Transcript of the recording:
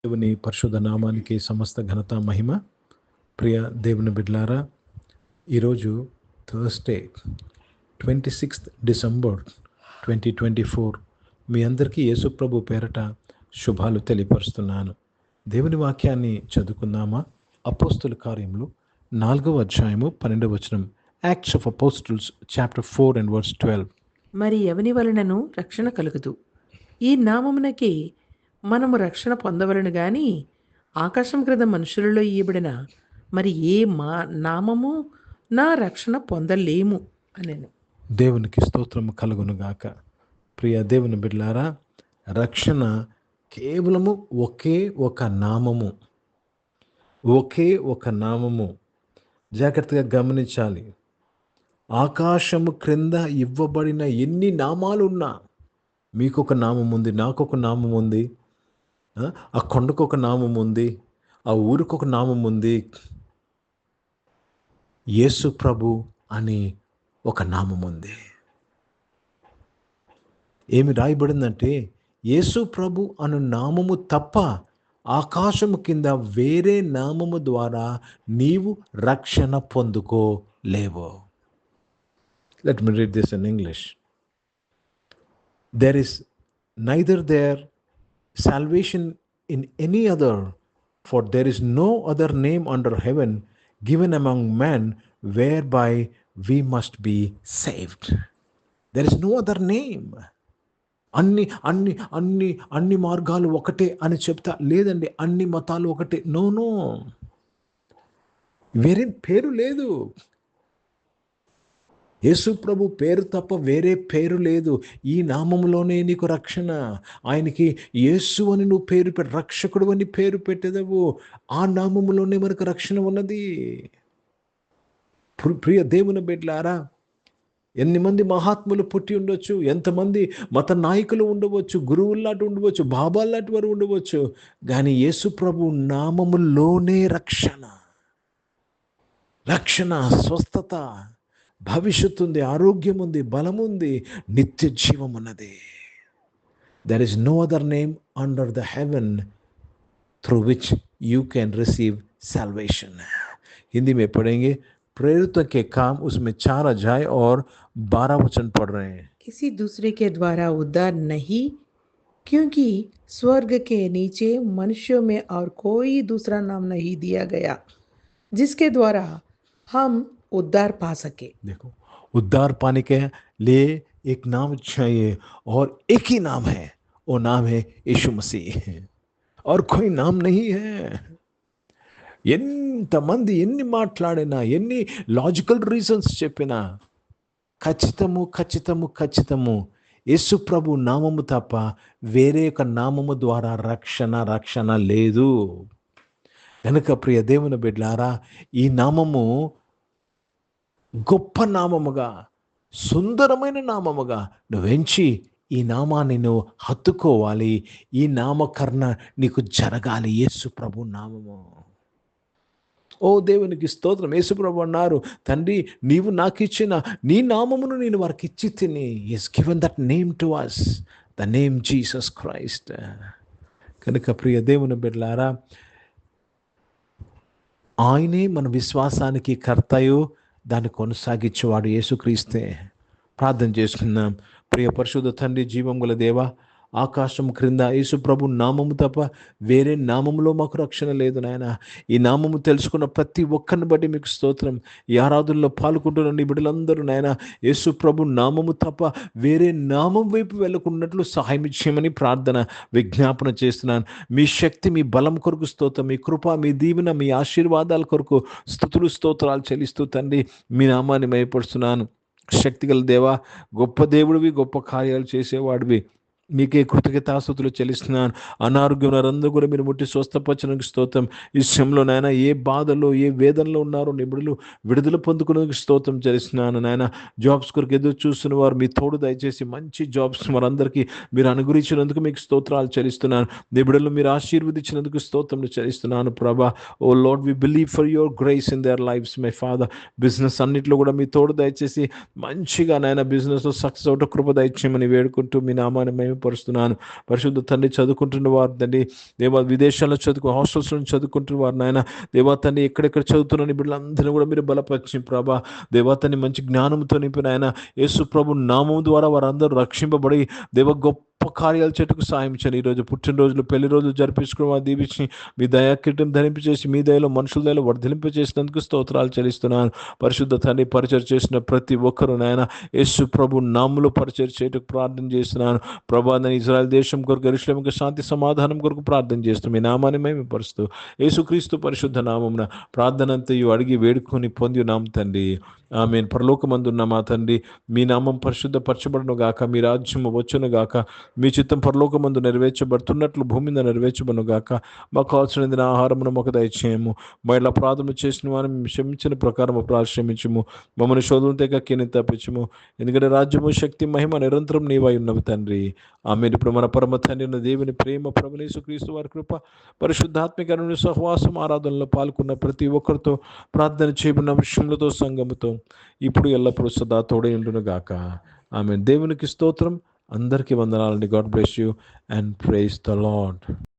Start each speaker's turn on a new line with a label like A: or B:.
A: దేవుని పరిశుద్ధ నామానికి సమస్త ఘనత మహిమ. ప్రియ దేవుని బిడ్డలారా, ఈరోజు థర్స్డే 26 డిసెంబర్ 2024 మీ అందరికీ యేసుప్రభు పేరట శుభాలు తెలియపరుస్తున్నాను. దేవుని వాక్యాన్ని చదువుకుందామా? అపోస్తుల కార్యములు 4వ అధ్యాయము 12వ వచనం. Acts of apostles chapter 4 and verse 12.
B: మరి ఎవని వలనను రక్షణ కలుగదు, ఈ నామమునకే మనము రక్షణ పొందవలను గాని ఆకాశం క్రింద మనుషులలో ఇయ్యబడిన మరి ఏ నామము నా రక్షణ పొందలేము అనేను.
A: దేవునికి స్తోత్రము కలుగును గాక. ప్రియ దేవుని బిడ్డలారా, రక్షణ కేవలము ఒకే ఒక నామము, ఒకే ఒక నామము. జాగ్రత్తగా గమనించాలి. ఆకాశము క్రింద ఇవ్వబడిన ఎన్ని నామాలు ఉన్నా, మీకు ఒక నామం ఉంది, నాకు ఒక నామం ఉంది, ఆ కొండకు ఒక నామం ఉంది, ఆ ఊరికి ఒక నామం ఉంది. యేసు ప్రభు అని ఒక నామం ఉంది. ఏమి రాయబడిందంటే, యేసు ప్రభు అను నామము తప్ప ఆకాశము కింద వేరే నామము ద్వారా నీవు రక్షణ పొందుకోలేవు. Let me read this in English. There is neither there salvation in any other, for there is no other name under heaven given among men whereby we must be saved. There is no other name. అన్ని మార్గాలు ఒకటే అని చెప్తా లేదండి, అన్ని మతాలు ఒకటే. No, వేరే పేరు లేదు. యేసు ప్రభు పేరు తప్ప వేరే పేరు లేదు. ఈ నామములోనే నీకు రక్షణ. ఆయనకి యేసు అని నువ్వు పేరు పెట్టి, రక్షకుడు అని పేరు పెట్టేదవు. ఆ నామములోనే మనకు రక్షణ ఉన్నది. ప్రియ దేవుని బిడ్డలారా, ఎన్ని మంది మహాత్ములు పుట్టి ఉండొచ్చు, ఎంతమంది మత నాయకులు ఉండవచ్చు, గురువుల్లాంటి ఉండవచ్చు, బాబాల్లాంటి వారు ఉండవచ్చు, కానీ యేసు ప్రభు నామములోనే రక్షణ, స్వస్థత, భవిష్యత్తు ఉంది, ఆరోగ్యం ఉంది, బలం ఉంది, నిత్య జీవం ఉన్నది. There is no other name under the heaven through which you can receive salvation. Hindi में पढ़ेंगे. प्रेरित के काम उसमें 4 अध्याय और 12 वचन पढ़ रहे हैं.
B: किसी दूसरे के द्वारा उद्धार नहीं, क्योंकि स्वर्ग के नीचे मनुष्यों में और कोई दूसरा नाम नहीं दिया गया जिसके द्वारा हम उद्धार पा सके.
A: देखो, उद्धार पाने के लिए एक नाम चाहिए, और एक ही नाम है, वो नाम है यीशु मसीह, और कोई नाम नहीं है. ఎంతమంది ఎన్ని మాట్లాడినా, ఎన్ని లాజికల్ రీజన్స్ చెప్పినా, ఖచ్చితము యేసు ప్రభు నామము తప్ప వేరే ఒక నామము ద్వారా రక్షణ లేదు. కనుక ప్రియ దేవుని బిడ్డలారా, ఈ నామము గొప్ప నామముగా, సుందరమైన నామముగా నువ్వెంచి ఈ నామాన్ని నువ్వు హత్తుకోవాలి. ఈ నామకరణ నీకు జరగాలి. యేసు ప్రభు నామము. ఓ దేవునికి స్తోత్రం. యేసు ప్రభు అన్నారు, తండ్రి నీవు నాకు ఇచ్చిన నీ నామమును నేను వారికి ఇచ్చి తిని. He has given that name to us, the name Jesus Christ. కనుక ప్రియ దేవుని బిడ్డలారా, ఆయనే మన విశ్వాసానికి కర్తయు దాన్ని కొనసాగించేవాడు యేసుక్రీస్తే. ప్రార్థన చేసుకుందాం. ప్రియ పరిశుద్ధ తండ్రి, జీవం గల దేవా, ఆకాశం క్రింద యేసు ప్రభు నామము తప్ప వేరే నామములో మాకు రక్షణ లేదు నాయన. ఈ నామము తెలుసుకున్న ప్రతి ఒక్కరిని బట్టి మీకు స్తోత్రం. ఈ ఆరాధనలో పాల్గొంటున్న నీ బిడ్డలందరూ నాయన, యేసు ప్రభు నామము తప్ప వేరే నామం వైపు వెళ్ళకున్నట్లు సహాయం చేయమని ప్రార్థన విజ్ఞాపన చేస్తున్నాను. మీ శక్తి, మీ బలం కొరకు స్తోత్రం, మీ కృప, మీ దీవెన, మీ ఆశీర్వాదాల కొరకు స్తుతులు స్తోత్రాలు చెల్లిస్తూ తండ్రి మీ నామాన్ని మహిమపరుస్తున్నాను. శక్తిగల దేవా, గొప్ప దేవుడివి, గొప్ప కార్యాలు చేసేవాడివి, మీకే కృతజ్ఞతాస్తుతులు చెల్లిస్తున్నాను. అనారోగ్యం వారందరూ కూడా మీరు ముట్టి స్వస్థపరచడానికి స్తోత్రం. ఈ సమయంలో నాయన ఏ బాధలో, ఏ వేదనలో ఉన్నారో నిబుడులు విడుదల పొందుకునేందుకు స్తోత్రం చెల్లిస్తున్నాను. నాయన జాబ్స్ కొరకు ఎదురు చూస్తున్న వారు మీ తోడు దయచేసి మంచి జాబ్స్ వారందరికీ మీరు అనుగ్రహించినందుకు మీకు స్తోత్రాలు చెల్లిస్తున్నాను. నిబుడులు మీరు ఆశీర్వదించినందుకు స్తోత్రం చెల్లిస్తున్నాను ప్రభా. Oh Lord, we believe for your grace in their lives my father. Business అన్నింటిలో కూడా మీ తోడు దయచేసి మంచిగా నాయన బిజినెస్లో సక్సెస్ అవట కృప దయచేయమని వేడుకుంటూ మీ నామాన్ని మేము పరుస్తున్నాను. పరిశుద్ధ తండ్రి చదువుకుంటున్న వారు తండ్రి దేవా, విదేశాల్లో హాస్టల్స్లో చదువుకుంటున్న వారు నాయన దేవా తండ్రి ఎక్కడెక్కడ చదువుతున్న బిడ్డలందరినీ కూడా మీరు బలపరిచి ప్రభా దేవా తండ్రి మంచి జ్ఞానంతో నింపిన ఆయన యేసు ప్రభు నామం ద్వారా వారందరూ రక్షింపబడి దేవ గొప్ప కార్యాలు చెట్టుకు సాయం చేయని. ఈరోజు పుట్టినరోజులు పెళ్లి రోజులు జరిపించుకుని వారు దీవించి మీ దయాకిరీటం ధరింపచేసి మీ దయలో మనుషుల దయలో వర్ధలింపచేసినందుకు స్తోత్రాలు చెల్లిస్తున్నాను. పరిశుద్ధ తండ్రి పరిచయం చేసిన ప్రతి ఒక్కరు నాయన యేసు ప్రభు నామములో పరిచయం చేయటకు ప్రార్థన చేస్తున్నాను. ప్రభా నేను ఇజ్రాయెల్ దేశం కొరకు యెరూషలేముకు శాంతి సమాధానం కొరకు ప్రార్థన చేస్తూ మీ నామాన్ని మహిమపరుస్తూ యేసుక్రీస్తు పరిశుద్ధ నామమున ప్రార్థనంతయు అడిగి వేడుకొని పొంది ఉన్నాం తండ్రి. ఆమేన్. పరలోకమందున్న మా తండ్రి, మీ నామం పరిశుద్ధపరచబడును గాక, మీ రాజ్యము వచ్చును గాక, మీ చిత్తం పరలోకమందు నెరవేర్చబడుతున్నట్లు భూమి మీద నెరవేర్చబడును గాక. మాకు కావాల్సిన ఆహారమును మాకు దయచేయము. మళ్ళీ అపరాధము చేసిన వారిని మేము క్షమించిన ప్రకారం క్షమించము. మమ్మల్ని శోధన తెగ తప్పించము. ఎందుకంటే రాజ్యము శక్తి మహిమ నిరంతరం నీవై ఉన్నవి తండ్రి. ఆమేన్. ఇప్పుడు మన పరమ తండ్రి అయిన దేవుని ప్రేమ, ప్రభువైన యేసుక్రీస్తు వారి కృప, పరిశుద్ధాత్మికమైన సహవాసం, ఆరాధనలో పాల్గొన్న ప్రతి ఒక్కరితో, ప్రార్థన చేయబడిన విషయములతో, సంఘముతో ఇప్పుడు ఎల్లప్పుడూ సదా తోడై ఉండును గాక. ఆమేన్. దేవునికి స్తోత్రం. అందరికీ వందనాలండి. God bless you and praise the lord.